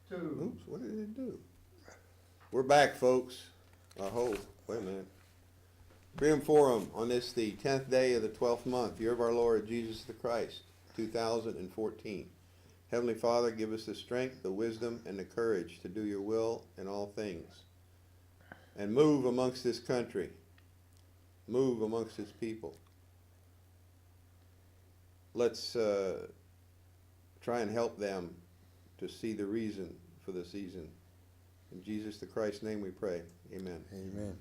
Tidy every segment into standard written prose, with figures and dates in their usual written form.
2. Oops, what did it do? We're back, folks. I hope. Wait a minute. Freedom Forum on this, the 10th day of the 12th month, year of our Lord Jesus the Christ, 2014. Heavenly Father, give us the strength, the wisdom, and the courage to do your will in all things. And move amongst this country. Move amongst its people. Let's try and help them to see the reason for the season. In Jesus the Christ's name we pray. Amen. Amen.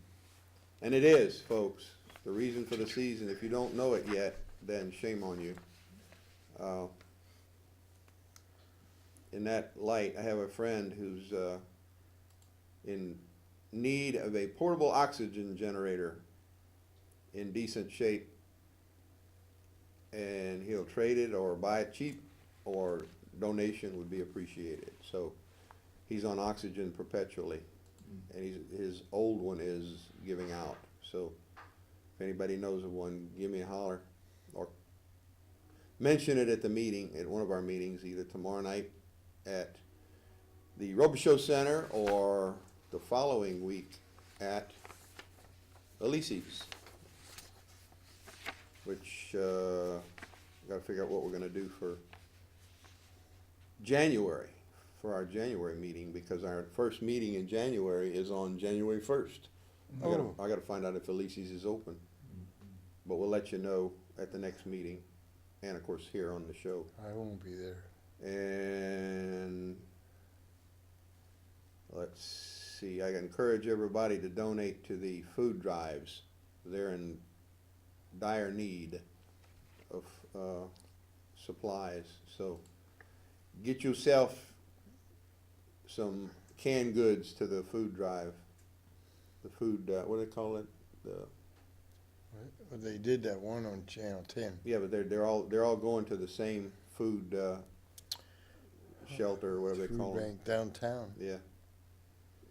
And it is, folks, the reason for the season. If you don't know it yet, then shame on you. In that light, I have a friend who's in need of a portable oxygen generator in decent shape, and he'll trade it or buy it cheap, or donation would be appreciated. So he's on oxygen perpetually, and his old one is giving out. So if anybody knows of one, give me a holler, or mention it at the meeting, at one of our meetings, either tomorrow night at the Robichaux Center or the following week at Elise's, which got to figure out what we're going to do for January, for our January meeting, because our first meeting in January is on January 1st. Oh. I got to find out if Elise's is open, but we'll let you know at the next meeting, and of course here on the show. I won't be there. And let's see, I encourage everybody to donate to the food drives. They're in dire need of supplies. So get yourself some canned goods to the food drive. The food, what do they call it? The Well, they did that one on Channel 10. Yeah, but they're all going to the same food shelter, or whatever they call Food it. bank downtown. Yeah.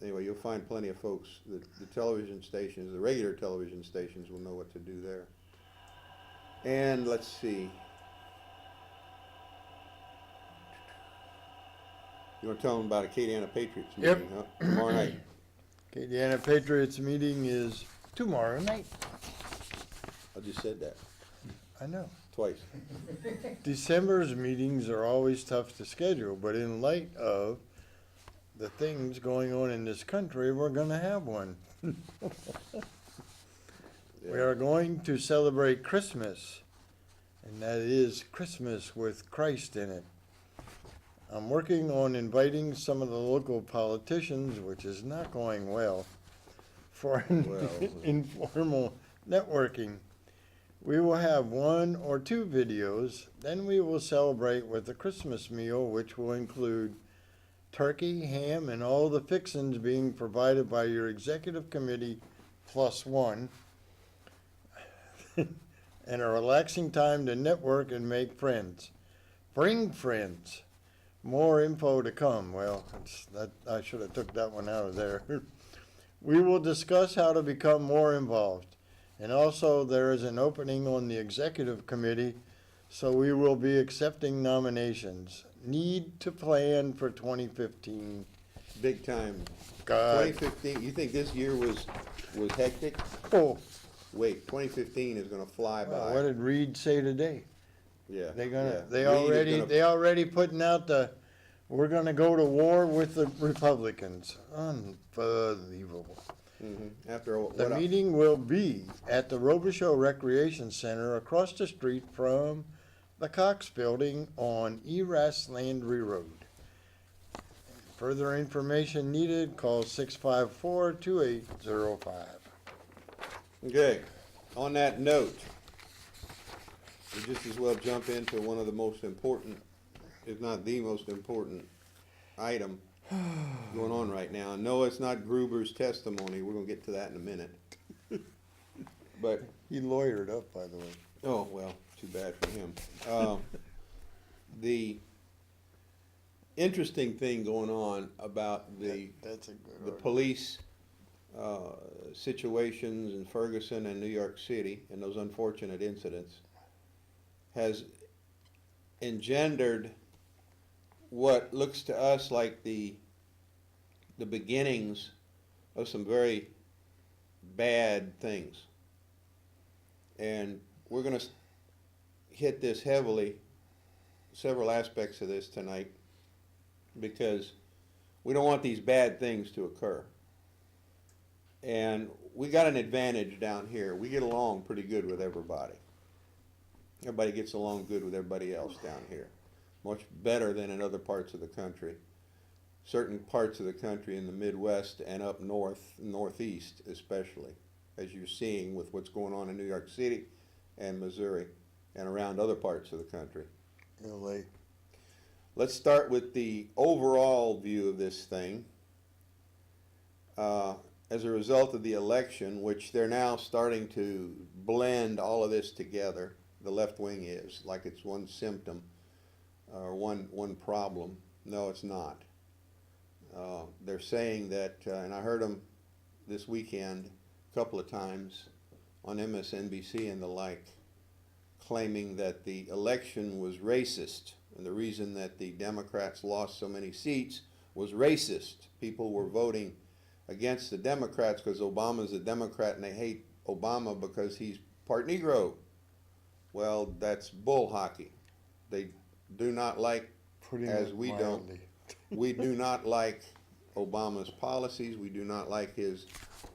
Anyway, you'll find plenty of folks. The television stations, the regular television stations, will know what to do there. And let's see. You want to tell them about a Acadiana Patriots Yep. meeting, huh? Tomorrow night. Acadiana Patriots meeting is tomorrow night. I just said that I know. twice. December's meetings are always tough to schedule, but in light of the things going on in this country, we're going to have one. Yeah. We are going to celebrate Christmas, and that is Christmas with Christ in it. I'm working on inviting some of the local politicians, which is not going well, for informal networking. We will have 1 or 2 videos, then we will celebrate with a Christmas meal, which will include turkey, ham, and all the fixings being provided by your executive committee plus 1, and a relaxing time to network and make friends. Bring friends. More info to come. Well, I should have took that one out of there. We will discuss how to become more involved. And also, there is an opening on the executive committee, so we will be accepting nominations. Need to plan for 2015. Big time. God. 2015. You think this year was hectic? Oh, Wait, 2015 is going to fly by. what did Reed say today? Yeah. They yeah. they already putting out we're gonna go to war with the Republicans. Unbelievable. After The meeting will be at the Robichaux Recreation Center across the street from the Cox Building on Eras Landry Road. Further information needed, call 654-2805. Okay, on that note, we just as well jump into one of the most important, if not the most important item going on right now. No, it's not Gruber's testimony. We're going to get to that in a minute. But, He lawyered up, by the way. oh, well, too bad for him. The interesting thing going on about That's a good the order. police situations in Ferguson and New York City and those unfortunate incidents has engendered what looks to us like the the beginnings of some very bad things. And we're going to hit this heavily, several aspects of this tonight, because we don't want these bad things to occur. And we got an advantage down here. We get along pretty good with everybody. Everybody gets along good with everybody else down here. Much better than in other parts of the country. Certain parts of the country in the Midwest and up north, northeast especially, as you're seeing with what's going on in New York City and Missouri and around other parts of the country. LA. Let's start with the overall view of this thing. As a result of the election, which they're now starting to blend all of this together, the left wing is, like it's one symptom or one problem. No, it's not. They're saying that, and I heard them this weekend a couple of times on MSNBC and the like, claiming that the election was racist, and the reason that the Democrats lost so many seats was racist. People were voting against the Democrats because Obama's a Democrat and they hate Obama because he's part Negro. Well, that's bull hockey. They do not like, Putting as it we mildly. don't, we do not like Obama's policies. We do not like his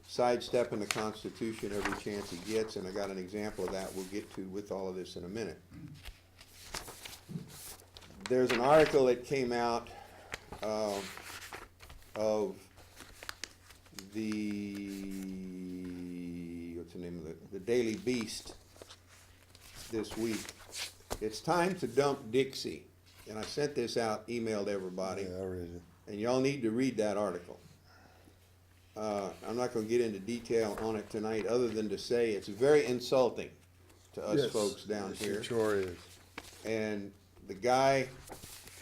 sidestepping the Constitution every chance he gets, and I got an example of that we'll get to with all of this in a minute. There's an article that came out of the, what's the name of the Daily Beast this week. It's time to dump Dixie. And I sent this out, emailed everybody. Yeah, I read it. And y'all need to read that article. I'm not going to get into detail on it tonight other than to say it's very insulting to us Yes, folks down yes, here. It sure is. And the guy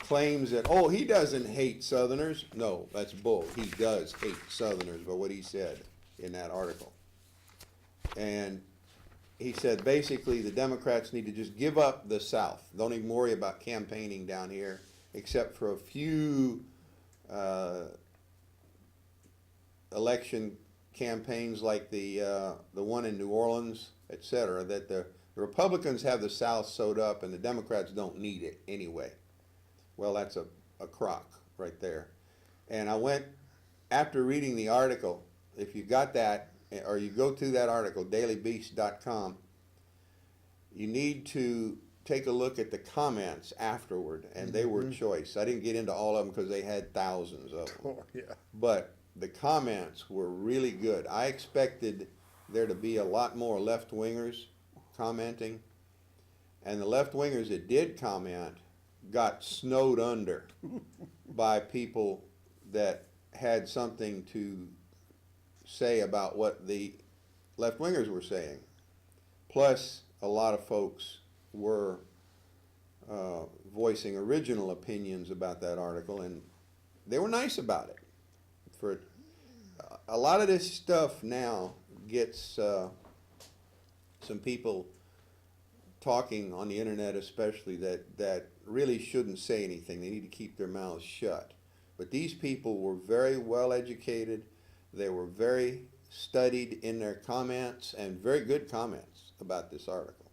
claims that, oh, he doesn't hate Southerners. No, that's bull. He does hate Southerners by what he said in that article. And he said basically the Democrats need to just give up the South. Don't even worry about campaigning down here, except for a few election campaigns like the one in New Orleans, et cetera, that the Republicans have the South sewed up and the Democrats don't need it anyway. Well, that's a crock right there. And I went, after reading the article, if you got that, or you go to that article, dailybeast.com, you need to take a look at the comments afterward, and they were choice. I didn't get into all of them because they had thousands of them. Oh, yeah. But the comments were really good. I expected there to be a lot more left-wingers commenting, and the left-wingers that did comment got snowed under by people that had something to say about what the left-wingers were saying. Plus, a lot of folks were voicing original opinions about that article, and they were nice about it. For a lot of this stuff now gets some people talking on the internet, especially that really shouldn't say anything. They need to keep their mouths shut. But these people were very well educated. They were very studied in their comments, and very good comments about this article.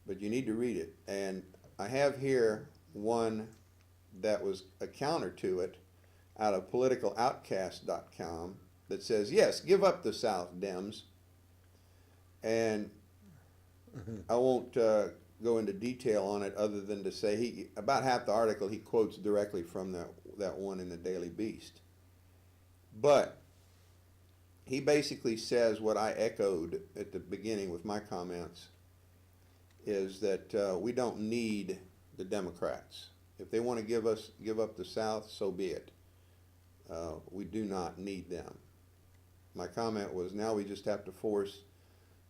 But you need to read it. And I have here one that was a counter to it out of politicaloutcast.com that says, yes, give up the South, Dems. And I won't go into detail on it other than to say about half the article he quotes directly from that one in the Daily Beast. But he basically says what I echoed at the beginning with my comments, is that we don't need the Democrats. If they want to give up the South, so be it. We do not need them. My comment was, now we just have to force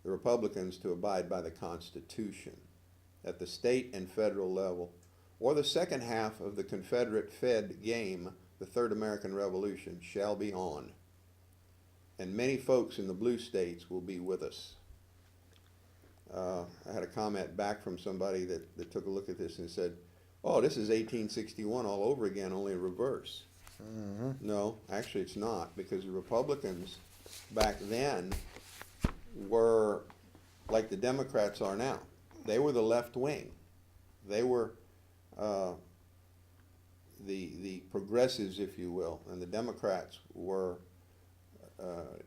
the Republicans to abide by the Constitution at the state and federal level, or the second half of the Confederate Fed game, the Third American Revolution, shall be on. And many folks in the blue states will be with us. I had a comment back from somebody that took a look at this and said, oh, this is 1861 all over again, only in reverse. No, actually it's not, because the Republicans back then were like the Democrats are now. They were the left wing. They were the progressives, if you will, and the Democrats were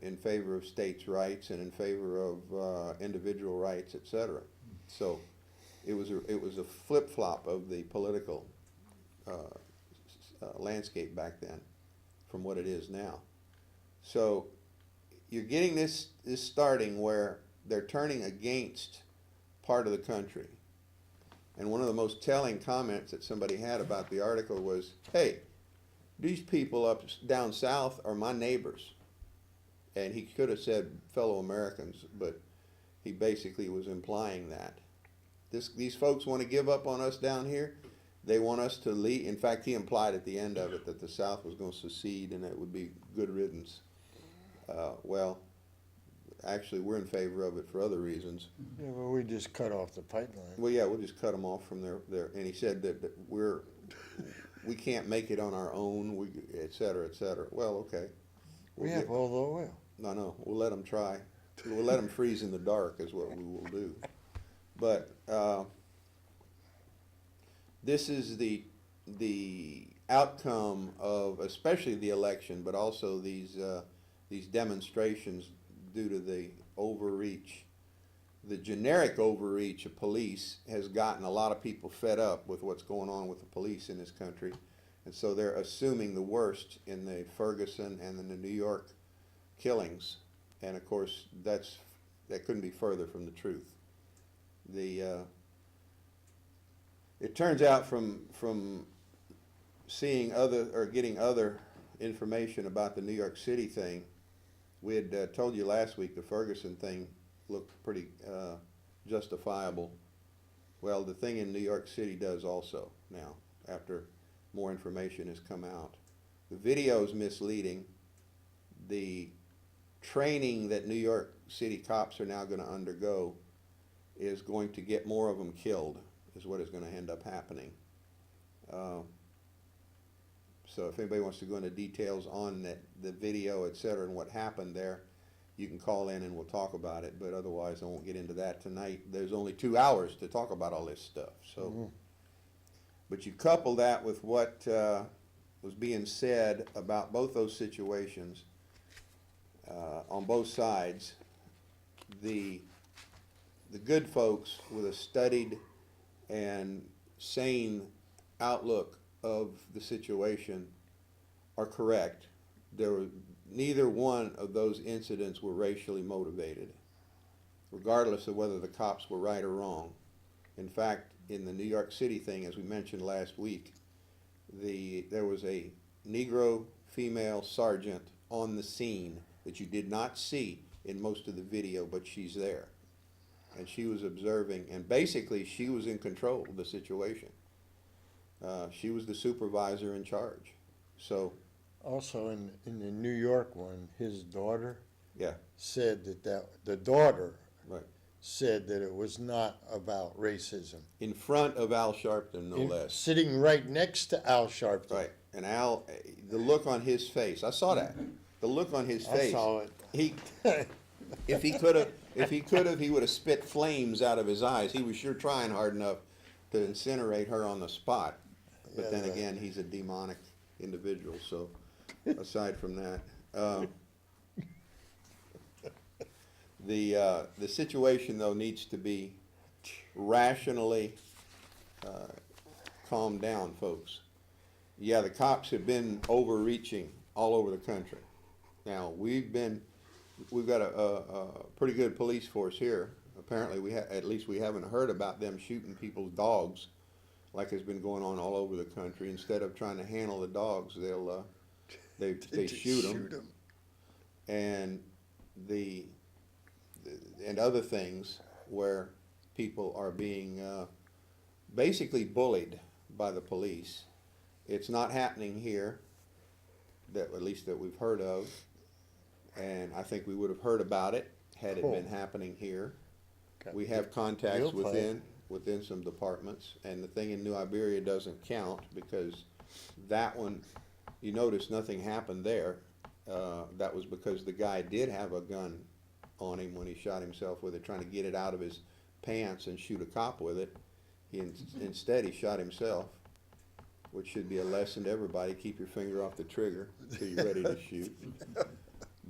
in favor of states' rights and in favor of individual rights, etc. So it was a flip-flop of the political landscape back then from what it is now. So you're getting this starting where they're turning against part of the country. And one of the most telling comments that somebody had about the article was, hey, these people down south are my neighbors. And he could have said fellow Americans, but he basically was implying that. These folks want to give up on us down here. They want us to leave. In fact, he implied at the end of it that the South was going to secede and it would be good riddance. Well, actually, we're in favor of it for other reasons. Yeah, well, we just cut off the pipeline. Well, yeah, we'll just cut them off from their and he said that we can't make it on our own, et cetera, et cetera. Well, okay. We have all the oil. No, we'll let them try. We'll let them freeze in the dark is what we will do. But this is the outcome of especially the election, but also these demonstrations due to the overreach. The generic overreach of police has gotten a lot of people fed up with what's going on with the police in this country. And so they're assuming the worst in the Ferguson and in the New York killings. And of course, that couldn't be further from the truth. It turns out from seeing other or getting other information about the New York City thing, we had told you last week the Ferguson thing looked pretty justifiable. Well, the thing in New York City does also now, after more information has come out. The video is misleading. The training that New York City cops are now going to undergo is going to get more of them killed, is what is going to end up happening. So if anybody wants to go into details on the video, et cetera, and what happened there, you can call in and we'll talk about it, but otherwise I won't get into that tonight. There's only 2 hours to talk about all this stuff. So, but you couple that with what was being said about both those situations on both sides. The good folks with a studied and sane outlook of the situation are correct. Neither one of those incidents were racially motivated, regardless of whether the cops were right or wrong. In fact, in the New York City thing, as we mentioned last week, there was a Negro female sergeant on the scene that you did not see in most of the video, but she's there. And she was observing, and basically she was in control of the situation. She was the supervisor in charge. So Also in the New York one, his daughter yeah, said that the daughter right. said that it was not about racism. In front of Al Sharpton, no less. Sitting right next to Al Sharpton. Right. And Al, the look on his face, I saw that. The look on his face. I saw it. If he could have, he would have spit flames out of his eyes. He was sure trying hard enough to incinerate her on the spot. But Yeah, then right. again, he's a demonic individual. So aside from that, the situation though needs to be rationally calmed down, folks. Yeah, the cops have been overreaching all over the country. Now we've got a pretty good police force here. Apparently, at least we haven't heard about them shooting people's dogs, like has been going on all over the country. Instead of trying to handle the dogs, they shoot them, and and other things where people are being basically bullied by the police. It's not happening here, at least that we've heard of, and I think we would have heard about it had it been happening here. Okay. We have contacts Real play. within some departments, and the thing in New Iberia doesn't count because that one you notice nothing happened there. That was because the guy did have a gun on him when he shot himself with it, trying to get it out of his pants and shoot a cop with it. Instead, he shot himself, which should be a lesson to everybody. Keep your finger off the trigger until you're ready to shoot.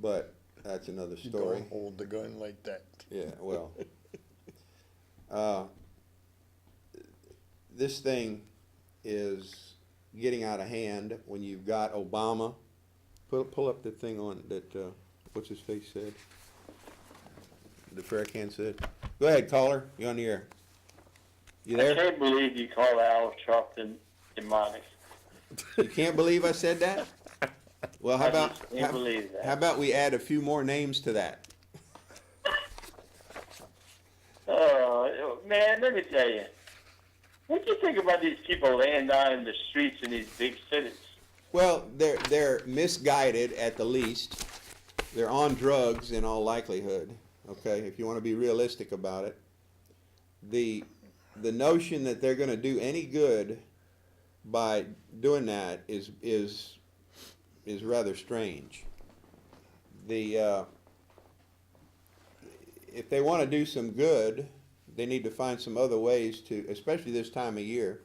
But that's another story. Don't hold the gun like that. Yeah, well. This thing is getting out of hand when you've got Obama. Pull up the thing on that, what's his face said? The Farrakhan said. Go ahead, caller. You're on the air. You I there? can't believe you call Al Sharpton demonic. You can't believe I said that? Well, how I about just can't believe that. how about we add a few more names to that? Oh, man, let me tell you. What do you think about these people laying down in the streets in these big cities? Well, they're misguided at the least. They're on drugs in all likelihood. Okay, if you want to be realistic about it, the notion that they're going to do any good by doing that is rather strange. If they want to do some good, they need to find some other ways to, especially this time of year,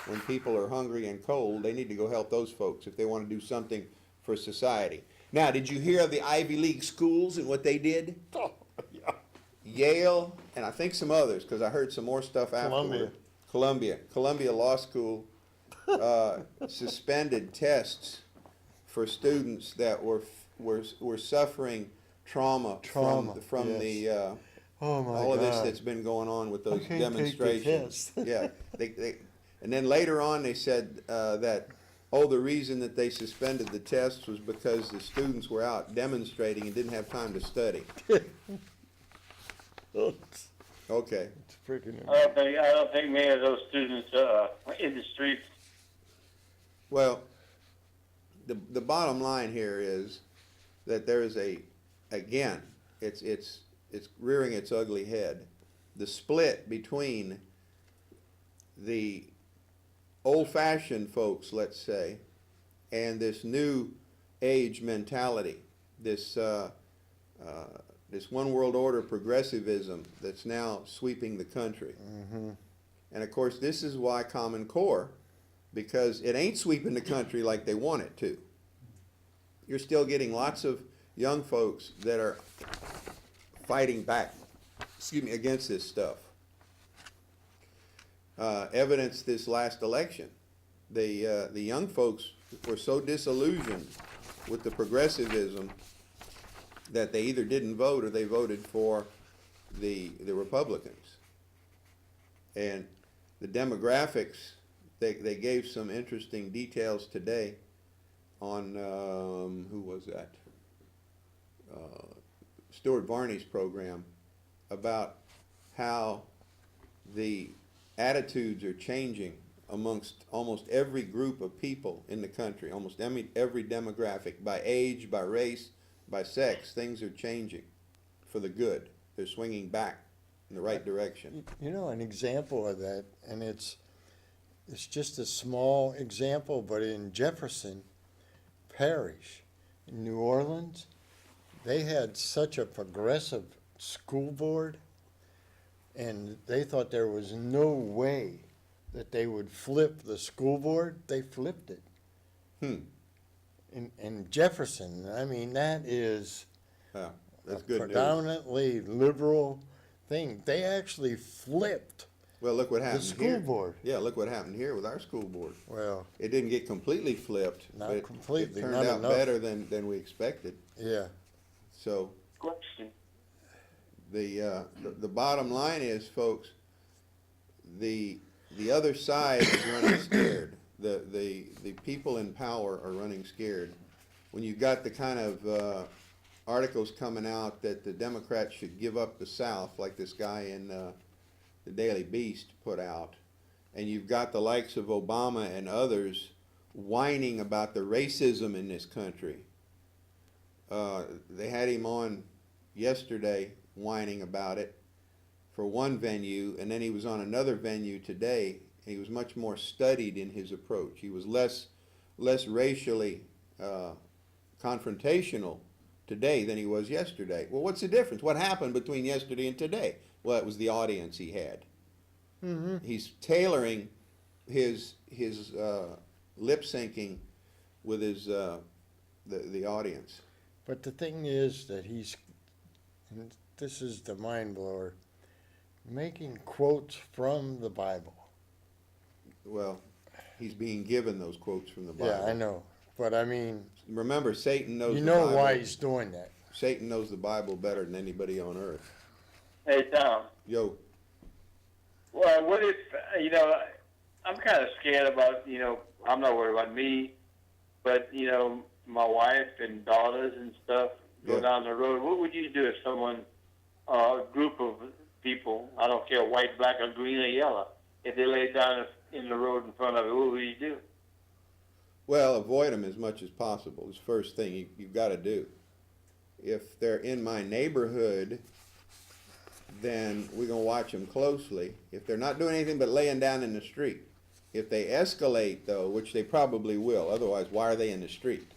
when people are hungry and cold, they need to go help those folks if they want to do something for society. Now, did you hear of the Ivy League schools and what they did? Oh, yeah. Yale, and I think some others, because I heard some more stuff afterward. Columbia Law School suspended tests for students that were suffering trauma. From yes. the Oh my all of this God. that's been going on with those I can't take the demonstrations. test. Yeah, and then later on they said that the reason that they suspended the tests was because the students were out demonstrating and didn't have time to study. Okay. It's freaking. I don't think many of those students are in the streets. Well, the bottom line here is that there is again, it's rearing its ugly head. The split between the old-fashioned folks, let's say, and this new age mentality, this one world order progressivism that's now sweeping the country. Mm-hmm. And of course, this is why Common Core, because it ain't sweeping the country like they want it to. You're still getting lots of young folks that are fighting back, against this stuff. Evidence this last election. The young folks were so disillusioned with the progressivism that they either didn't vote or they voted for the Republicans. And the demographics, they gave some interesting details today on, who was that? Stuart Varney's program about how the attitudes are changing amongst almost every group of people in the country, almost every demographic, by age, by race, by sex. Things are changing for the good. They're swinging back in the right direction. You know, an example of that, and it's just a small example, but in Jefferson Parish in New Orleans, they had such a progressive school board, and they thought there was no way that they would flip the school board. They flipped it. In Jefferson, I mean, that is That's a good news. predominantly liberal thing. They actually flipped Well, look what the happened school here. board. Yeah, look what happened here with our school board. Well, It didn't get completely flipped, Not but it completely, turned not out enough. better than we expected. yeah. So Question. the bottom line is, folks, the other side is running scared. The people in power are running scared. When you've got the kind of articles coming out that the Democrats should give up the South, like this guy in the Daily Beast put out, and you've got the likes of Obama and others whining about the racism in this country. They had him on yesterday whining about it for one venue, and then he was on another venue today, and he was much more studied in his approach. He was less less racially confrontational today than he was yesterday. Well, what's the difference? What happened between yesterday and today? Well, it was the audience he had. Mm-hmm. He's tailoring his lip syncing with his the audience. But the thing is that and this is the mind blower, making quotes from the Bible. Well, he's being given those quotes from the Bible. Yeah, I know. But I mean, Remember, Satan knows you the know Bible. why he's doing that. Satan knows the Bible better than anybody on earth. Hey, Tom. Yo, Well, what if, I'm kind of scared about, I'm not worried about me, but, my wife and daughters and stuff go Yeah. down the road. What would you do if someone, a group of people, I don't care, white, black, or green, or yellow, if they lay down in the road in front of it, what would you do? well, avoid them as much as possible is the first thing you've got to do. If they're in my neighborhood, then we're going to watch them closely. If they're not doing anything but laying down in the street. If they escalate, though, which they probably will, otherwise, why are they in the street?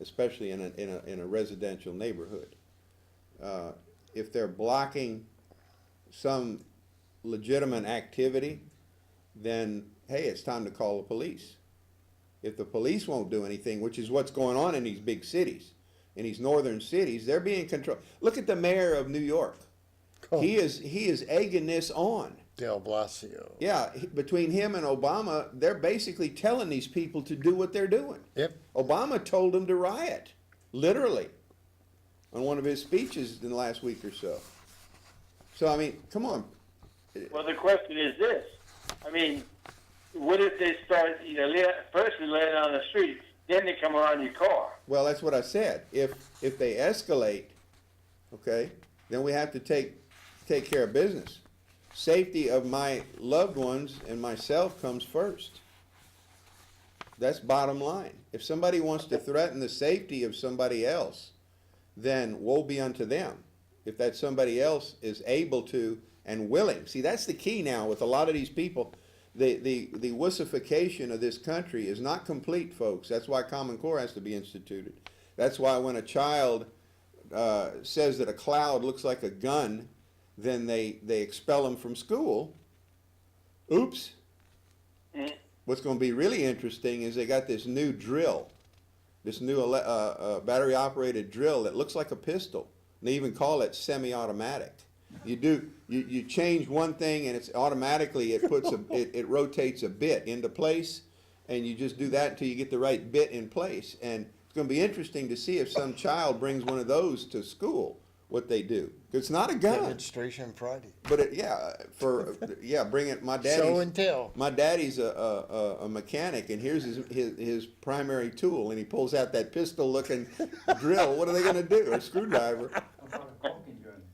Especially in a residential neighborhood. If they're blocking some legitimate activity, then, hey, it's time to call the police. If the police won't do anything, which is what's going on in these big cities, in these northern cities, they're being controlled. Look at the mayor of New York. Oh. He is egging this on. Del Blasio. Yeah, between him and Obama, they're basically telling these people to do what they're doing. Yep. Obama told them to riot, literally, on one of his speeches in the last week or so. So, I mean, come on. Well, the question is this. I mean, what if they start, first they lay down the street, then they come around your car? Well, that's what I said. If they escalate, okay, then we have to take care of business. Safety of my loved ones and myself comes first. That's bottom line. If somebody wants to threaten the safety of somebody else, then woe be unto them. If that somebody else is able to and willing. See, that's the key now with a lot of these people. The wussification of this country is not complete, folks. That's why Common Core has to be instituted. That's why when a child says that a cloud looks like a gun, then they expel them from school. Oops. What's going to be really interesting is they got this new drill, this new battery-operated drill that looks like a pistol. And they even call it semi-automatic. You change one thing and it's automatically it rotates a bit into place, and you just do that until you get the right bit in place. And it's going to be interesting to see if some child brings one of those to school, what they do. It's not a gun. Demonstration Friday. But bring it. My daddy's Show and tell. My daddy's a mechanic, and here's his primary tool, and he pulls out that pistol-looking drill. What are they going to do? A screwdriver.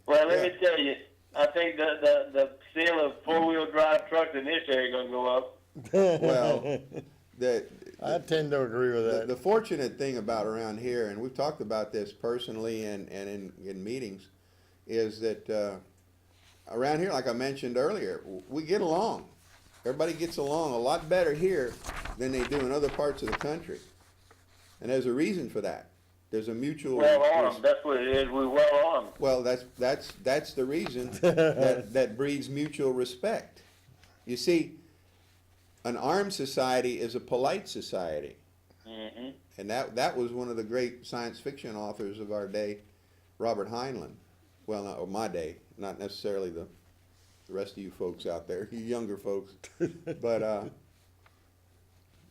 Well, let me tell you, I think the sale of four-wheel drive trucks in this area is going to go up. Well, I tend to agree with that. the fortunate thing about around here, and we've talked about this personally and in meetings, is that around here, like I mentioned earlier, we get along. Everybody gets along a lot better here than they do in other parts of the country. And there's a reason for that. There's a mutual... Well armed, that's what it is, we're well armed. Well, that's the reason that breeds mutual respect. You see, an armed society is a polite society. Mm-hmm. And that was one of the great science fiction authors of our day, Robert Heinlein. Well, not of my day, not necessarily the rest of you folks out there, you younger folks. But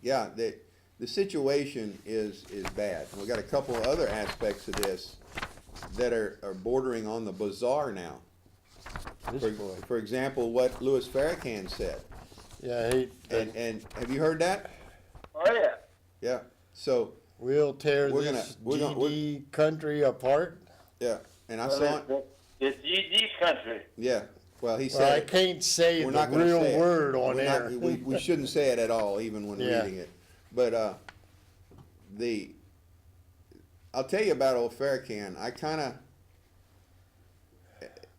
yeah, the situation is bad. And we've got a couple of other aspects of this that are bordering on the bizarre now. For example, what Louis Farrakhan said. Yeah, And have you heard that? Oh, yeah. Yeah. So we'll tear we're this gonna- GD country apart. yeah, and I Well, saw it. it's GG's country. Yeah. Well, he Well, I said can't say we're the not gonna real say it. word on We're air. not- we shouldn't say it at all, even when Yeah. reading it. But I'll tell you about old Farrakhan.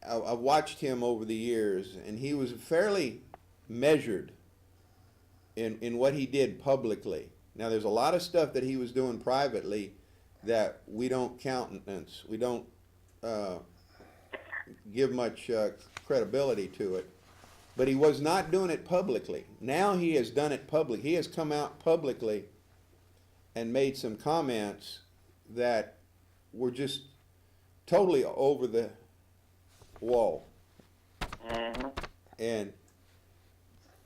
I watched him over the years, and he was fairly measured in what he did publicly. Now, there's a lot of stuff that he was doing privately that we don't countenance. We don't give much credibility to it. But he was not doing it publicly. Now he has done it public. He has come out publicly and made some comments that were just totally over the wall. Mm-hmm. And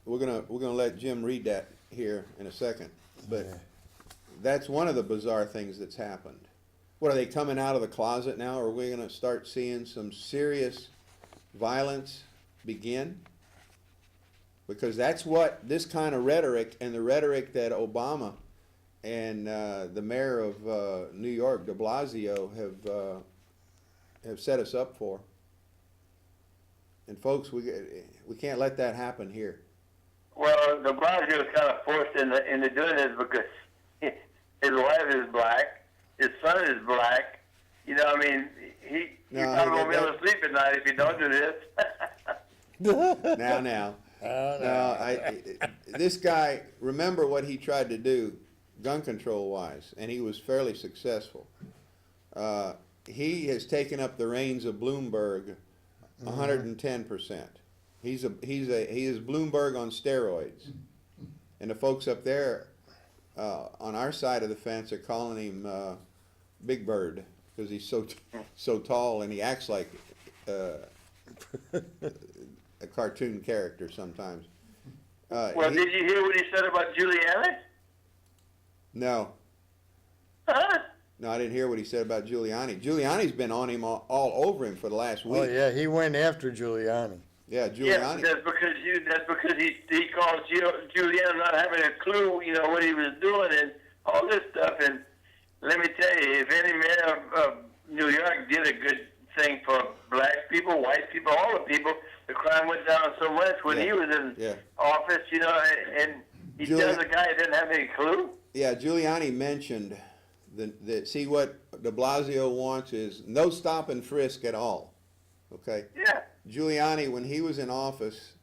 we're gonna let Jim read that here in a second. But that's one of the bizarre things that's happened. What, are they coming out of the closet now? Or are we gonna start seeing some serious violence begin? Because that's what this kind of rhetoric, and the rhetoric that Obama and the mayor of New York, de Blasio, have set us up for. And folks, we can't let that happen here. Well, de Blasio is kind of forced into doing this because his wife is black, his son is black. You know, I mean, he's probably won't be able to sleep at night if he don't do this. Now. This guy, remember what he tried to do gun control wise, and he was fairly successful. He has taken up the reins of Bloomberg 110%. He is Bloomberg on steroids. And the folks up there on our side of the fence are calling him Big Bird because he's so tall and he acts like a cartoon character sometimes. Well, did you hear what he said about Giuliani? No. Huh? No, I didn't hear what he said about Giuliani. Giuliani's been on him all over him for the last week. Oh yeah, he went after Giuliani. Yeah, Giuliani. Yeah, that's because he called Giuliani not having a clue, you know, what he was doing and all this stuff. And let me tell you, if any man of New York did a good thing for black people, white people, all the people, the crime went down so much when he was in office, you know, and he tells a guy who didn't have any clue. Yeah, Giuliani mentioned see what de Blasio wants is no stop and frisk at all. Okay? Yeah. Giuliani, when he was in office,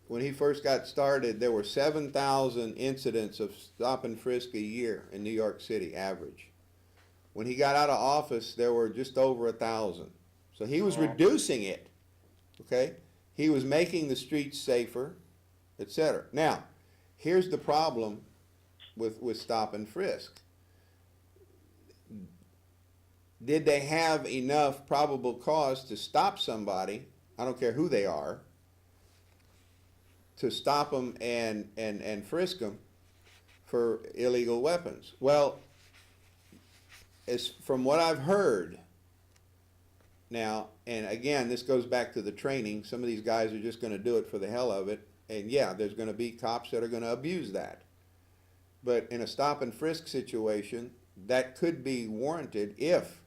when he first got started, there were 7,000 incidents of stop and frisk a year in New York City, average. When he got out of office, there were just over 1,000. So he was reducing it. Okay? He was making the streets safer, etc. Now, here's the problem with stop and frisk. Did they have enough probable cause to stop somebody, I don't care who they are, to stop them and frisk them for illegal weapons? Well, from what I've heard now, and again, this goes back to the training, some of these guys are just going to do it for the hell of it, and yeah, there's going to be cops that are going to abuse that. But in a stop and frisk situation, that could be warranted if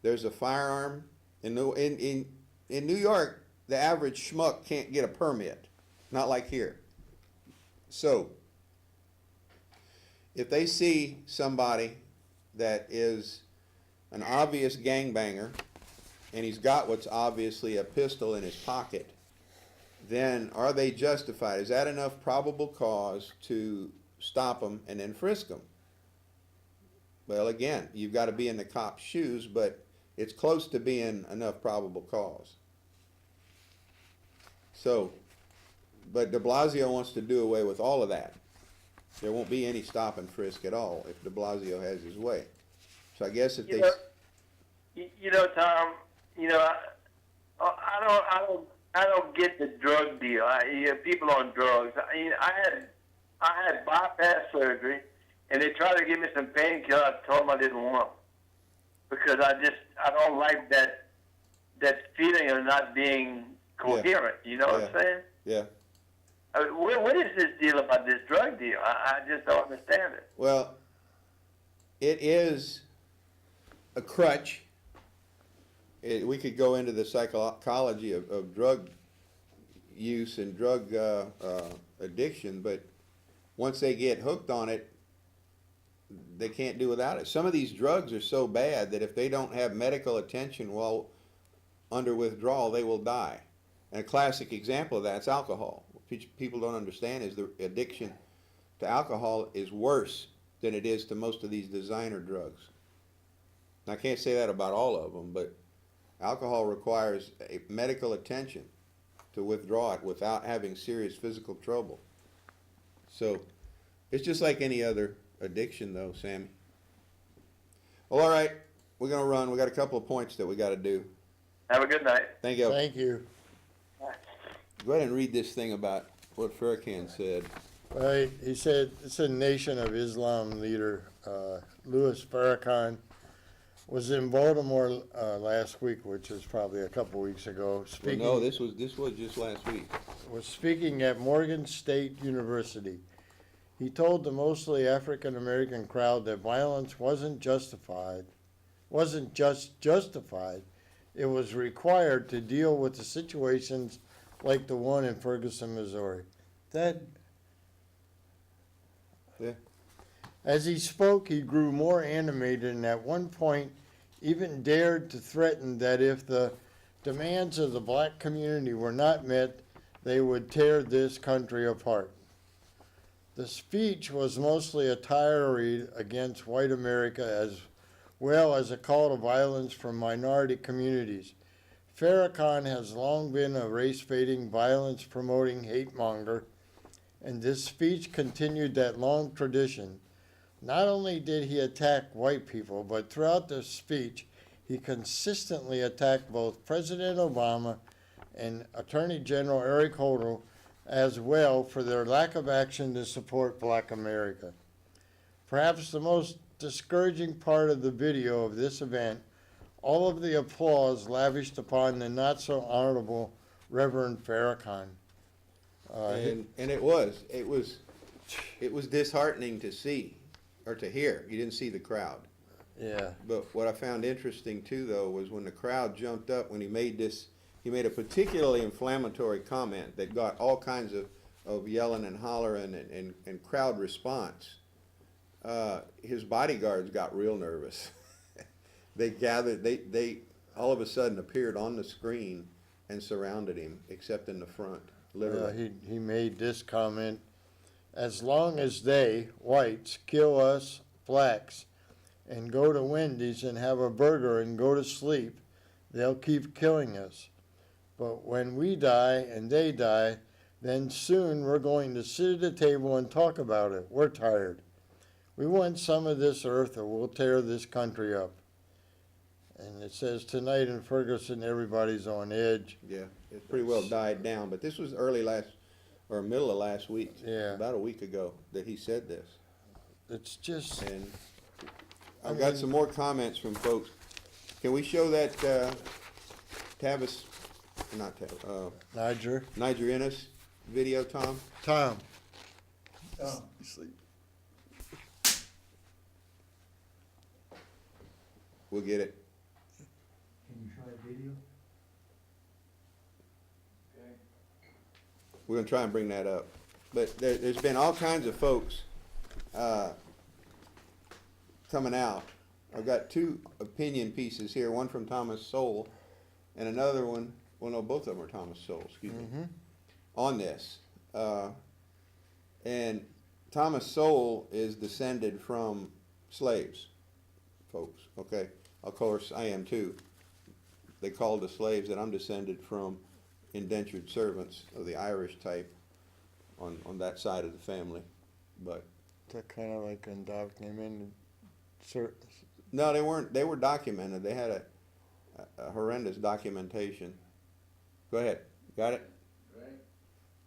there's a firearm. In New York, the average schmuck can't get a permit, not like here. So, if they see somebody that is an obvious gangbanger, and he's got what's obviously a pistol in his pocket, then are they justified? Is that enough probable cause to stop them and then frisk them? Well, again, you've got to be in the cop's shoes, but it's close to being enough probable cause. So, but de Blasio wants to do away with all of that. There won't be any stop and frisk at all if de Blasio has his way. So I guess if you know, Tom, you know, I don't get the drug deal. People on drugs. I had bypass surgery, and they tried to give me some painkiller. I told them I didn't want them because I don't like that feeling of not being coherent. You know what I'm saying? Yeah. I mean, what is this deal about this drug deal? I just don't understand it. Well, it is a crutch. We could go into the psychology of drug use and drug addiction, but once they get hooked on it, they can't do without it. Some of these drugs are so bad that if they don't have medical attention while under withdrawal, they will die. And a classic example of that is alcohol. What people don't understand is the addiction to to alcohol is worse than it is to most of these designer drugs. And I can't say that about all of them, but alcohol requires a medical attention to withdraw it without having serious physical trouble. So it's just like any other addiction though, Sammy. Well, all right, we're gonna run. We got a couple of points that we gotta do. Have a good night. Thank you. Thank you. Go ahead and read this thing about what Farrakhan said. Right, he said, it's a Nation of Islam leader, Louis Farrakhan, was in Baltimore last week, which is probably a couple weeks ago. Well, Speaking, no, this was just last week. was speaking at Morgan State University. He told the mostly African American crowd that violence wasn't just justified, it was required to deal with the situations like the one in Ferguson, Missouri. That. Yeah. As he spoke, he grew more animated and at one point even dared to threaten that if the demands of the black community were not met, they would tear this country apart. The speech was mostly a tirade against white America as well as a call to violence from minority communities. Farrakhan has long been a race-baiting, violence-promoting hate monger, and this speech continued that long tradition. Not only did he attack white people, but throughout the speech, he consistently attacked both President Obama and Attorney General Eric Holder as well for their lack of action to support Black America. Perhaps the most discouraging part of the video of this event, all of the applause lavished upon the not-so-honorable Reverend Farrakhan. And it was disheartening to see, or to hear. You didn't see the crowd. Yeah. But what I found interesting too, though, was when the crowd jumped up when he made a particularly inflammatory comment that got all kinds of yelling and hollering and crowd response. His bodyguards got real nervous. They gathered, they all of a sudden appeared on the screen and surrounded him, except in the front, literally. He made this comment, as long as they, whites, kill us, blacks, and go to Wendy's and have a burger and go to sleep, they'll keep killing us. But when we die and they die, then soon we're going to sit at the table and talk about it. We're tired. We want some of this earth or we'll tear this country up. And it says tonight in Ferguson, everybody's on edge. Yeah, it pretty well died down, but this was middle of last week. Yeah. About a week ago that he said this. It's just, And I've got some more comments from folks. Can we show that Niger Ennis video, Tom? Tom. Oh, sleep. We'll get it. Can you try a video? Okay. We're gonna try and bring that up. But there's been all kinds of folks coming out. I've got two opinion pieces here, one from Thomas Sowell and another one, well no, both of them are Thomas Sowell, excuse me, on this. And Thomas Sowell is descended from slaves, folks, okay? Of course, I am too. They called the slaves that I'm descended from indentured servants of the Irish type on that side of the family, but. That kind of like undocumented, No, they weren't. They were documented. They had a horrendous documentation. Go ahead. Got it? Right.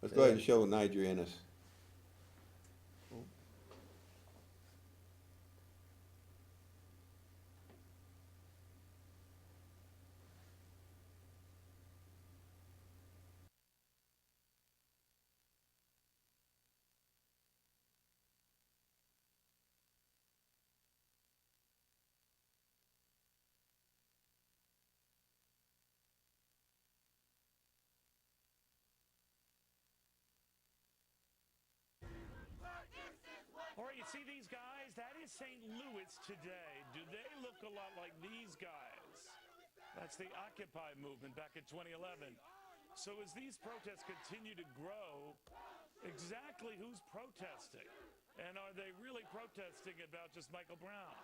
Let's go ahead and show Niger Ennis. All right, you see these guys? That is St. Louis today. Do they look a lot like these guys? That's the Occupy movement back in 2011. So as these protests continue to grow, exactly who's protesting? And are they really protesting about just Michael Brown?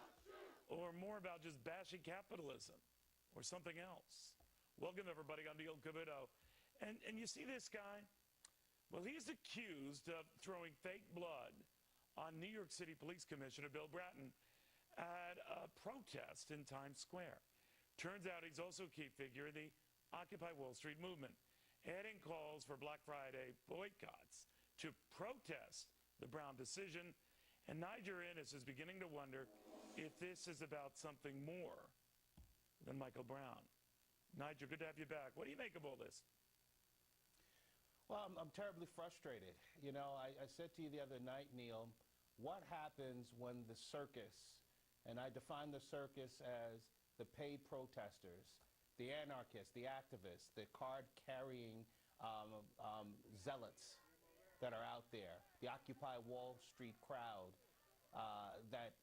Or more about just bashing capitalism? Or something else? Welcome, everybody. I'm Neil Cavuto. And you see this guy? Well, he's accused of throwing fake blood on New York City Police Commissioner Bill Bratton at a protest in Times Square. Turns out he's also a key figure in the Occupy Wall Street movement, adding calls for Black Friday boycotts to protest the Brown decision. And Niger Innes is beginning to wonder if this is about something more than Michael Brown. Niger, good to have you back. What do you make of all this? Well, I'm terribly frustrated. You know, I said to you the other night, Neil, what happens when the circus, and I define the circus as the paid protesters, the anarchists, the activists, the card-carrying zealots that are out there, the Occupy Wall Street crowd that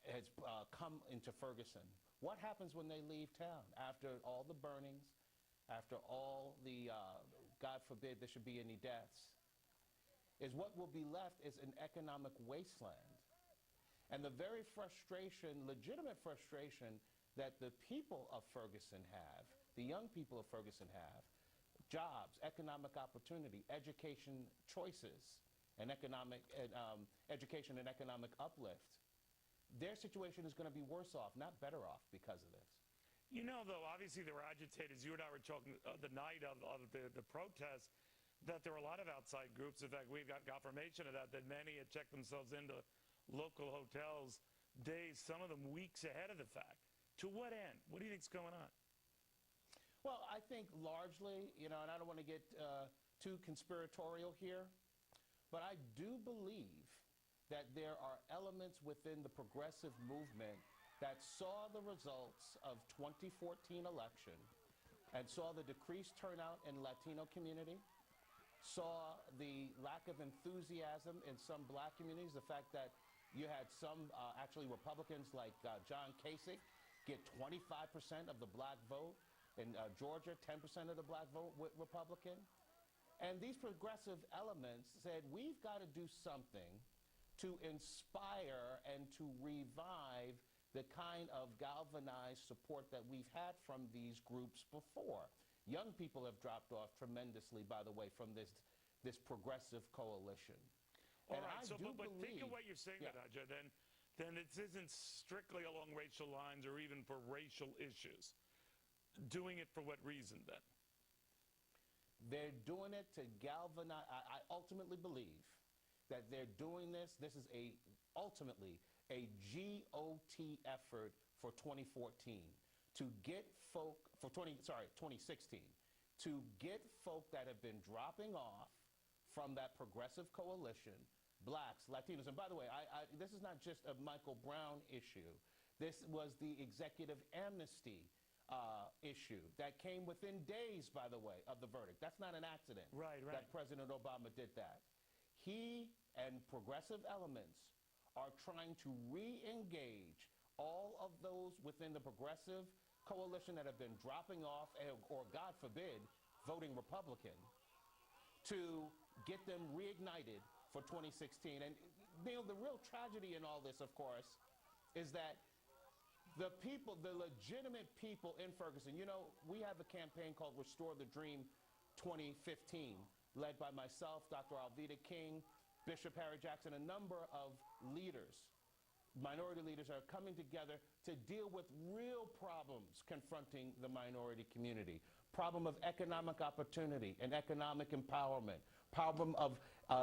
has come into Ferguson. What happens when they leave town after all the burnings, after all the, God forbid there should be any deaths? Is what will be left is an economic wasteland. And the very frustration, legitimate frustration, that the people of Ferguson have, the young people of Ferguson have, jobs, economic opportunity, education choices, and education and economic uplift, their situation is going to be worse off, not better off because of this. You know, though, obviously there were agitators. You and I were talking the night of the protest that there were a lot of outside groups. In fact, we've got confirmation of that, that many had checked themselves into local hotels days, some of them weeks ahead of the fact. To what end? What do you think's going on? Well, I think largely, you know, and I don't want to get too conspiratorial here, but I do believe that there are elements within the progressive movement that saw the results of 2014 election and saw the decreased turnout in Latino community, saw the lack of enthusiasm in some black communities, the fact that you had some actually Republicans like John Kasich get 25% of the black vote, in Georgia 10% of the black vote with Republican. And these progressive elements said, we've got to do something to inspire and to revive the kind of galvanized support that we've had from these groups before. Young people have dropped off tremendously, by the way, from this progressive coalition. All and right, I so, do but believe, think of what you're saying, yeah. Adja, then it isn't strictly along racial lines or even for racial issues. Doing it for what reason, then? They're doing it to galvanize. I ultimately believe that they're doing this. This is ultimately a GOT effort for 2014 to get folk, 2016, to get folk that have been dropping off from that progressive coalition, blacks, Latinos. And by the way, this is not just a Michael Brown issue. This was the executive amnesty issue that came within days, by the way, of the verdict. That's not an accident. Right. That President Obama did that. He and progressive elements are trying to re-engage all of those within the progressive coalition that have been dropping off or, God forbid, voting Republican, to get them reignited for 2016. And, Neil, the real tragedy in all this, of course, is that the people, the legitimate people in Ferguson, you know, we have a campaign called Restore the Dream 2015, led by myself, Dr. Alveda King, Bishop Harry Jackson, a number of leaders, minority leaders are coming together to deal with real problems confronting the minority community. Problem of economic opportunity and economic empowerment. Problem of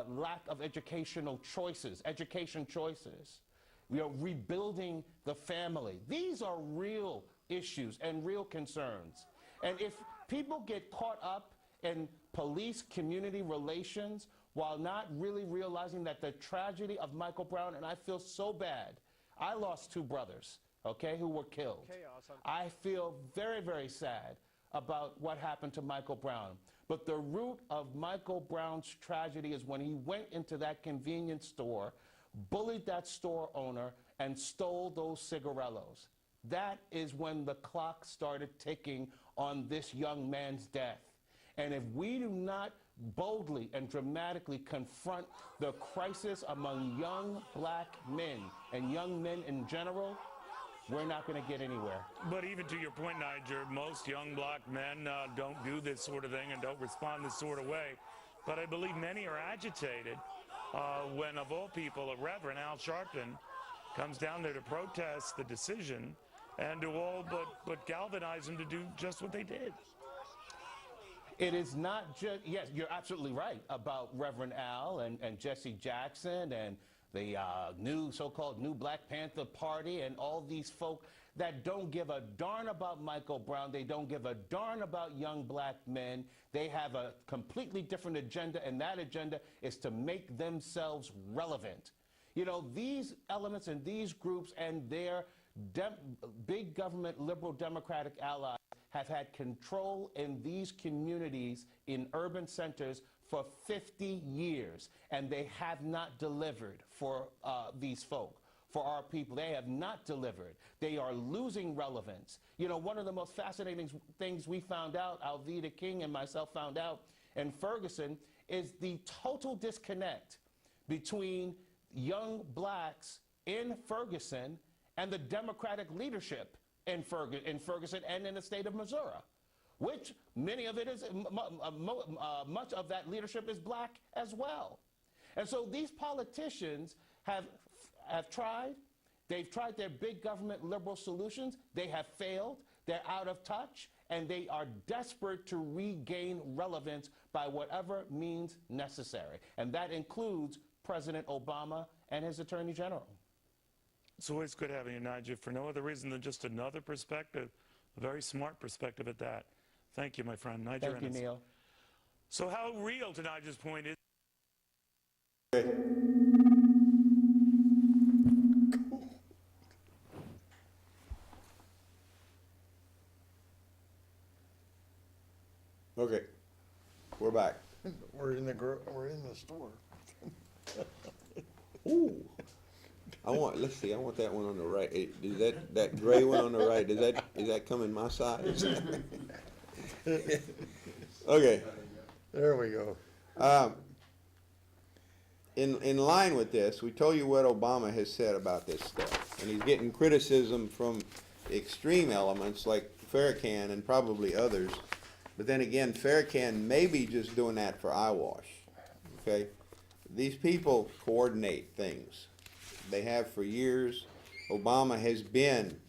lack of educational choices, education choices. We are rebuilding the family. These are real issues and real concerns. And if people get caught up in police-community relations while not really realizing that the tragedy of Michael Brown, and I feel so bad. I lost 2 brothers, okay, who were killed. I feel very, very sad about what happened to Michael Brown. But the root of Michael Brown's tragedy is when he went into that convenience store, bullied that store owner, and stole those cigarillos. That is when the clock started ticking on this young man's death. And if we do not boldly and dramatically confront the crisis among young black men and young men in general, we're not going to get anywhere. But even to your point, Niger, most young black men don't do this sort of thing and don't respond this sort of way. But I believe many are agitated when, of all people, a Reverend Al Sharpton comes down there to protest the decision and to all but galvanize them to do just what they did. It is not just, yes, you're absolutely right about Reverend Al and Jesse Jackson and the new so-called New Black Panther Party and all these folk that don't give a darn about Michael Brown. They don't give a darn about young black men. They have a completely different agenda, and that agenda is to make themselves relevant. You know, these elements and these groups and their big government liberal democratic allies have had control in these communities in urban centers for 50 years, and they have not delivered for these folk, for our people. They have not delivered. They are losing relevance. You know, one of the most fascinating things we found out, Alveda King and myself found out in Ferguson, is the total disconnect between young blacks in Ferguson and the Democratic leadership in Ferguson and in the state of Missouri, which many of it is, much of that leadership is black as well. And so these politicians have tried. They've tried their big government liberal solutions. They have failed. They're out of touch, and they are desperate to regain relevance by whatever means necessary. And that includes President Obama and his Attorney General. It's always good having you, Niger, for no other reason than just another perspective, a very smart perspective at that. Thank you, my friend. Niger. Thank you, Neil. So how real, to Niger's point, is Okay, we're back. We're in the store. Ooh. Let's see, I want that one on the right. Is that gray one on the right, is that coming my size? Okay. There we go. In line with this, we told you what Obama has said about this stuff, and he's getting criticism from extreme elements like Farrakhan and probably others. But then again, Farrakhan may be just doing that for eyewash. Okay, these people coordinate things. They have for years. Obama has been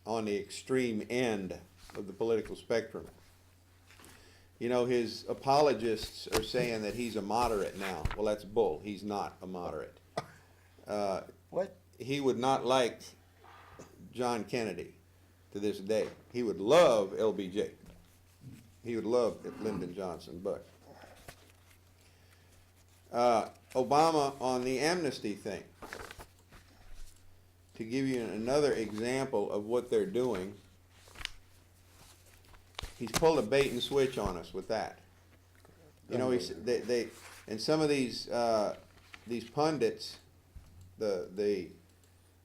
on the extreme end of the political spectrum. You know, his apologists are saying that he's a moderate now. Well, that's bull. He's not a moderate. What? He would not like John Kennedy to this day. He would love LBJ. He would love Lyndon Johnson, but Obama on the amnesty thing. To give you another example of what they're doing, he's pulled a bait and switch on us with that. You know, they and some of these pundits, the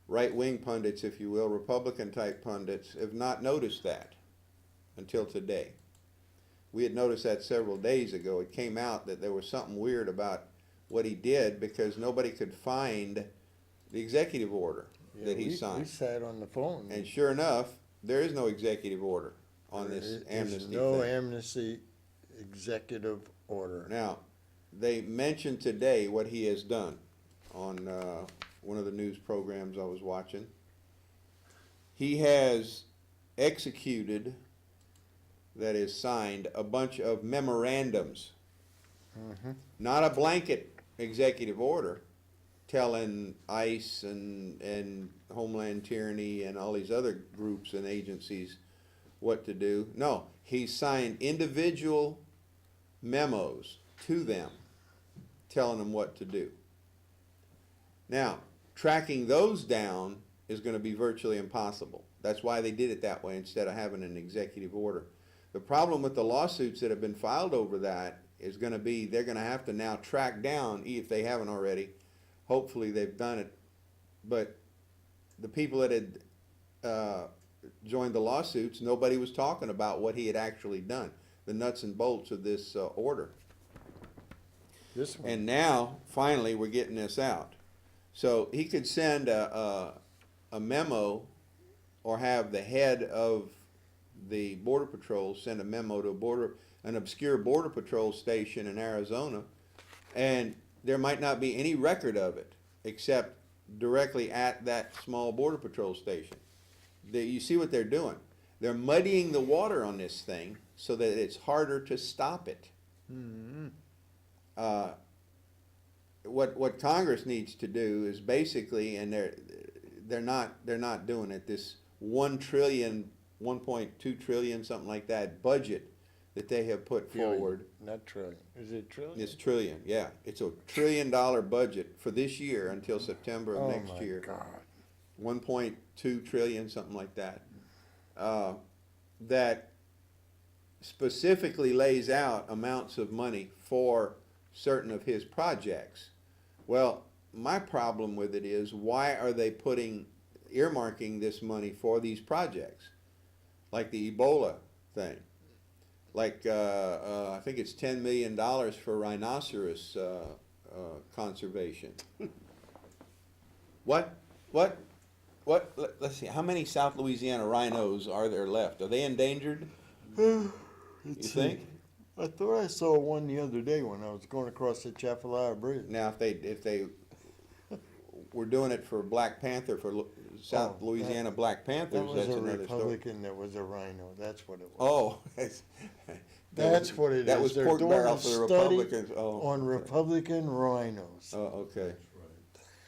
right-wing pundits, if you will, Republican-type pundits, have not noticed that until today. We had noticed that several days ago. It came out that there was something weird about what he did because nobody could find the executive order that he signed. We sat on the phone. And sure enough, there is no executive order on this amnesty thing. There's no amnesty executive order. Now, they mentioned today what he has done on one of the news programs I was watching. He has executed, that is signed, a bunch of memorandums. Not a blanket executive order telling ICE and Homeland Tyranny and all these other groups and agencies what to do. No, he signed individual memos to them telling them what to do. Now, tracking those down is going to be virtually impossible. That's why they did it that way instead of having an executive order. The problem with the lawsuits that have been filed over that is going to be they're going to have to now track down, if they haven't already, hopefully they've done it, but the people that had joined the lawsuits, nobody was talking about what he had actually done, the nuts and bolts of this order. This one. And now, finally, we're getting this out. So he could send a memo or have the head of the Border Patrol send a memo to an obscure Border Patrol station in Arizona, and there might not be any record of it except directly at that small Border Patrol station. You see what they're doing? They're muddying the water on this thing so that it's harder to stop it. What Congress needs to do is basically, and they're not doing it, this 1 trillion, 1.2 trillion, something like that budget that they have put forward. Not trillion. Is it trillion? It's trillion, yeah. It's a $1 trillion budget for this year until September of next year. Oh, my God. 1.2 trillion, something like that. That specifically lays out amounts of money for certain of his projects. Well, my problem with it is, why are they earmarking this money for these projects? Like the Ebola thing. Like, I think it's $10 million for rhinoceros conservation. What? Let's see, how many South Louisiana rhinos are there left? Are they endangered? You think? I thought I saw one the other day when I was going across the Chapelaya Bridge. Now, if they were doing it for Black Panther, for South Louisiana Black Panthers, That was that's a another story. Republican that was a rhino. That's what it was. Oh, That's what it is. That was They're pork doing barrel a for the study Republicans. Oh, on Republican rhinos. oh, okay.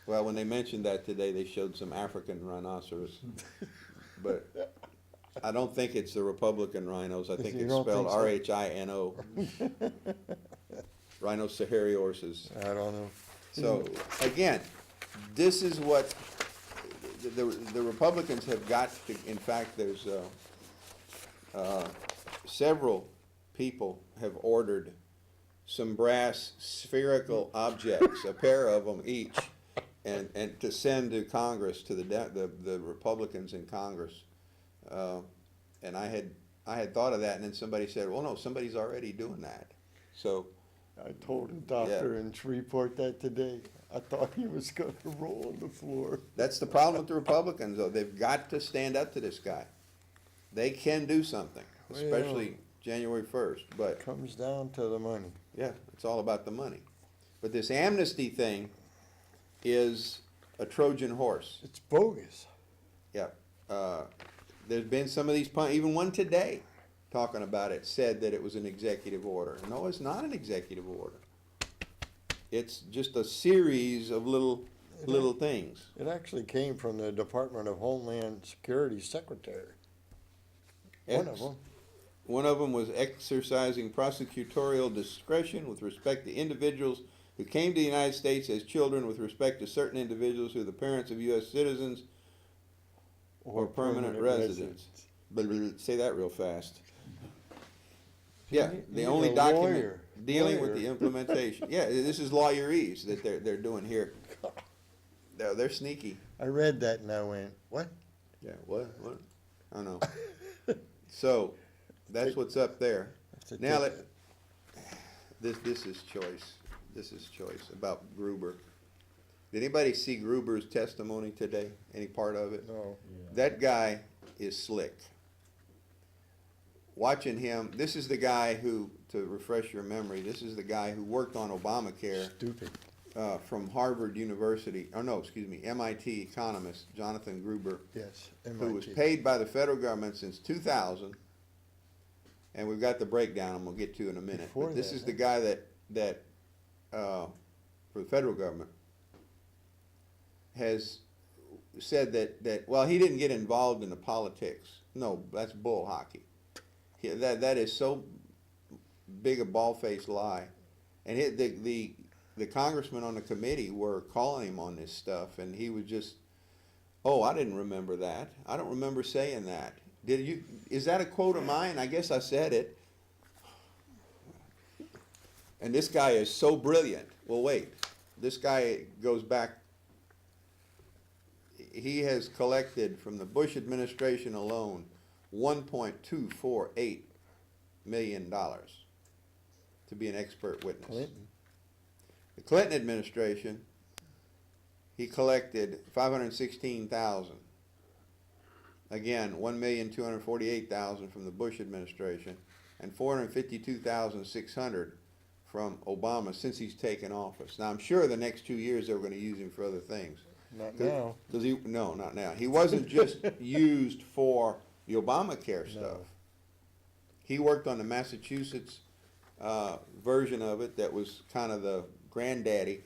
Well, when they mentioned that today, they showed some African rhinoceros, but I don't think it's the Republican rhinos. I think You it's don't spelled think so? R-H-I-N-O. Rhinoceriosis. I don't know. So, again, this is what the Republicans have got to, in fact, there's several people have ordered some brass spherical objects, a pair of them each, and to send to Congress, to the Republicans in Congress. And I had thought of that, and then somebody said, well, no, somebody's already doing that. So, I told a doctor in Shreveport that today. I thought he was going to roll on the floor. that's the problem with the Republicans, though. They've got to stand up to this guy. They can do something, especially January 1st, but Comes down to the money. yeah, it's all about the money. But this amnesty thing is a Trojan horse. It's bogus. Yeah. There's been some of these, even one today, talking about it, said that it was an executive order. No, it's not an executive order. It's just a series of little things. It actually came from the Department of Homeland Security Secretary. One of them. One of them was exercising prosecutorial discretion with respect to individuals who came to the United States as children, with respect to certain individuals who are the parents of U.S. citizens or permanent residents. Say that real fast. Yeah, the need only a document lawyer. dealing with Lawyer. the implementation. Yeah, this is lawyerese that they're doing here. They're sneaky. I read that and I went, what? Yeah, what? I don't know. So, that's what's up there. That's a Now, tip. this is choice. This is choice about Gruber. Did anybody see Gruber's testimony today? Any part of it? No. That guy is slick. Watching him, this is the guy who, to refresh your memory, this is the guy who worked on Obamacare Stupid. from Harvard University, MIT economist Jonathan Gruber, Yes. who was MIT. paid by the federal government since 2000. And we've got the breakdown, and we'll get to in a minute. Before But this that, is the guy that for the federal government, has said that well, he didn't get involved in the politics. No, that's bull hockey. That is so big a bald-faced lie. And the congressmen on the committee were calling him on this stuff, and he was just, oh, I didn't remember that. I don't remember saying that. Did you? Is that a quote of mine? I guess I said it. And this guy is so brilliant. Well, wait. This guy goes back. He has collected from the Bush administration alone $1.248 million to be an expert witness. Clinton. The Clinton administration, he collected 516,000. Again, 1,248,000 from the Bush administration, and 452,600 from Obama since he's taken office. Now, I'm sure the next 2 years they were going to use him for other things. Not now. No, not now. He wasn't just used for the Obamacare stuff. No. He worked on the Massachusetts version of it that was kind of the granddaddy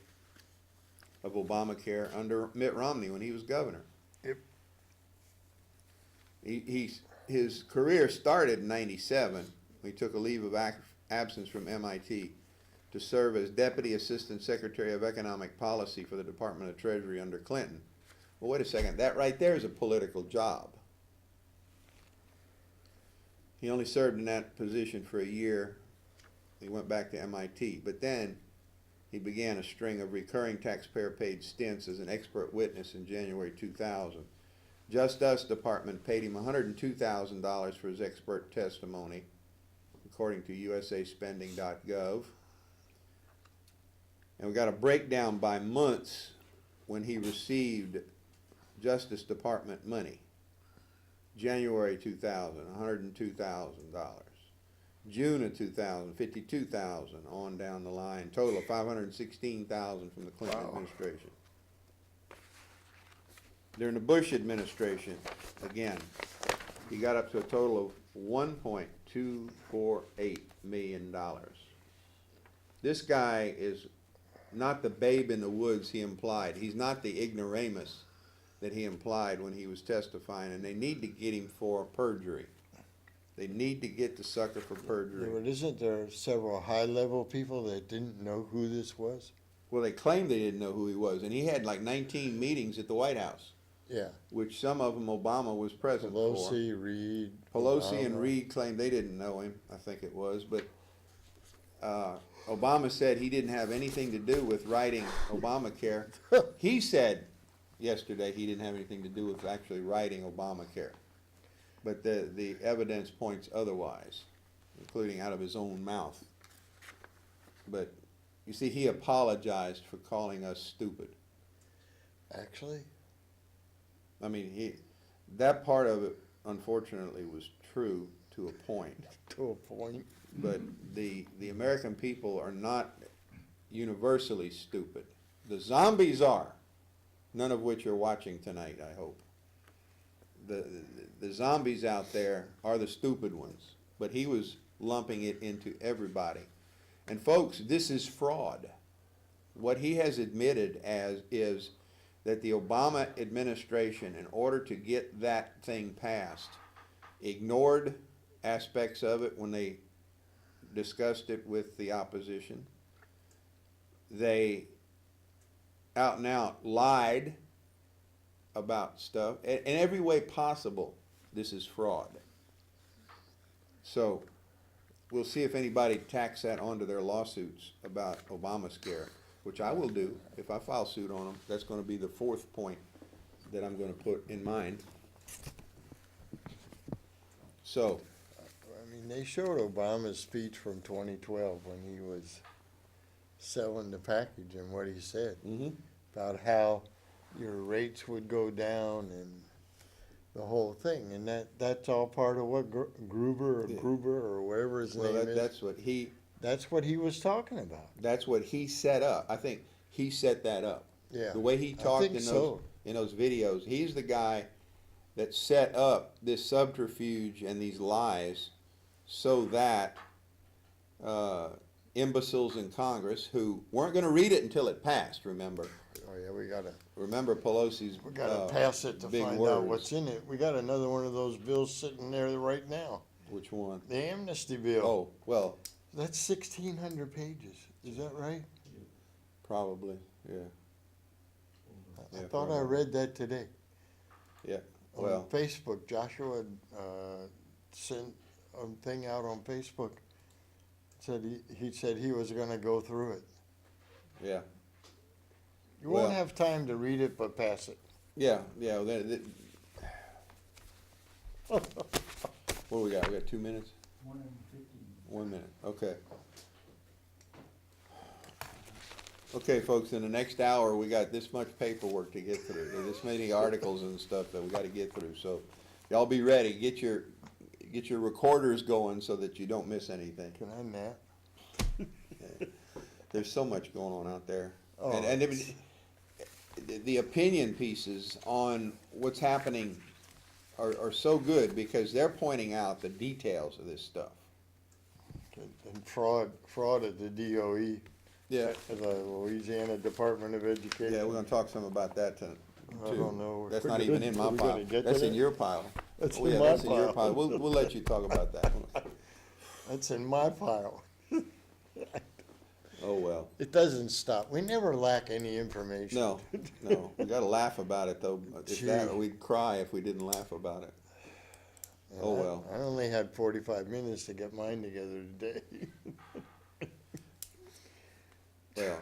of Obamacare under Mitt Romney when he was governor. Yep. His career started in '97. He took a leave of absence from MIT to serve as Deputy Assistant Secretary of Economic Policy for the Department of Treasury under Clinton. Well, wait a second. That right there is a political job. He only served in that position for a year. He went back to MIT. But then he began a string of recurring taxpayer-paid stints as an expert witness in January 2000. Justice Department paid him $102,000 for his expert testimony, according to usaspending.gov. And we got a breakdown by months when he received Justice Department money. January 2000, $102,000. June of 2000, $52,000, on down the line. Total of $516,000 from the Clinton administration. During the Bush administration, again, he got up to a total of $1.248 million. This guy is not the babe in the woods he implied. He's not the ignoramus that he implied when he was testifying, and they need to get him for perjury. They need to get the sucker for perjury. Yeah, but isn't there several high-level people that didn't know who this was? Well, they claimed they didn't know who he was, and he had like 19 meetings at the White House, Yeah. which some of them Obama was present for. Pelosi, Reid. Pelosi and Obama. Reid claimed they didn't know him, I think it was, but Obama said he didn't have anything to do with writing Obamacare. He said yesterday he didn't have anything to do with actually writing Obamacare. But the evidence points otherwise, including out of his own mouth. But you see, he apologized for calling us stupid. Actually? I mean, that part of it, unfortunately, was true to a point. To a point. But the American people are not universally stupid. The zombies are, none of which are watching tonight, I hope. The zombies out there are the stupid ones, but he was lumping it into everybody. And folks, this is fraud. What he has admitted is that the Obama administration, in order to get that thing passed, ignored aspects of it when they discussed it with the opposition. They out and out lied about stuff. In every way possible, this is fraud. So we'll see if anybody tacks that onto their lawsuits about Obamacare, which I will do if I file suit on them. That's going to be the fourth point that I'm going to put in mind. So, I mean, they showed Obama's speech from 2012 when he was selling the package and what he said about how your rates would go down and the whole thing. And that's all part of what Gruber or whatever his name is. That's what he was talking about. That's what he set up. I think he set that up. Yeah. The way he talked in those videos, he's the guy that set up this subterfuge and these lies so that imbeciles in Congress who weren't going to read it until it passed, remember? Oh yeah, we gotta Pelosi's pass it to big find words. out what's in it. We got another one of those bills sitting there right now. Which one? The amnesty bill. Oh, well, That's 1,600 pages. Is that right? probably, yeah. I Yeah, thought I probably. read that today. Yeah, On well, Facebook, Joshua sent a thing out on Facebook. Said he said he was going to go through it. yeah. You Well- won't have time to read it, but pass it. Yeah. What do we got? We got 2 minutes? 1 and 15. 1 minute, okay. Okay, folks, in the next hour, we got this much paperwork to get through. There's this many articles and stuff that we gotta get through, so y'all be ready. Get your recorders going so that you don't miss anything. Can I nap? There's so much going on out there. Oh, And the opinion pieces on what's happening are so good because they're pointing out the details of this stuff. And fraud at the DOE, Yeah. the Louisiana Department of Education. Yeah, we're gonna talk some about that too. I don't know. That's We're not gonna- even in my we're pile. gonna get to That's in that? your pile. That's Oh, in yeah, my that's in your pile. pile. We'll let you talk about that. That's in my pile. Oh, well. It doesn't stop. We never lack any information. No, no, we gotta laugh about it though. If that, Gee. we'd cry if we didn't laugh about it. And Oh, well. I only had 45 minutes to get mine together today. Well,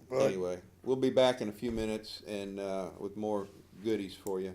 But anyway, we'll be back in a few minutes and, with more goodies for you.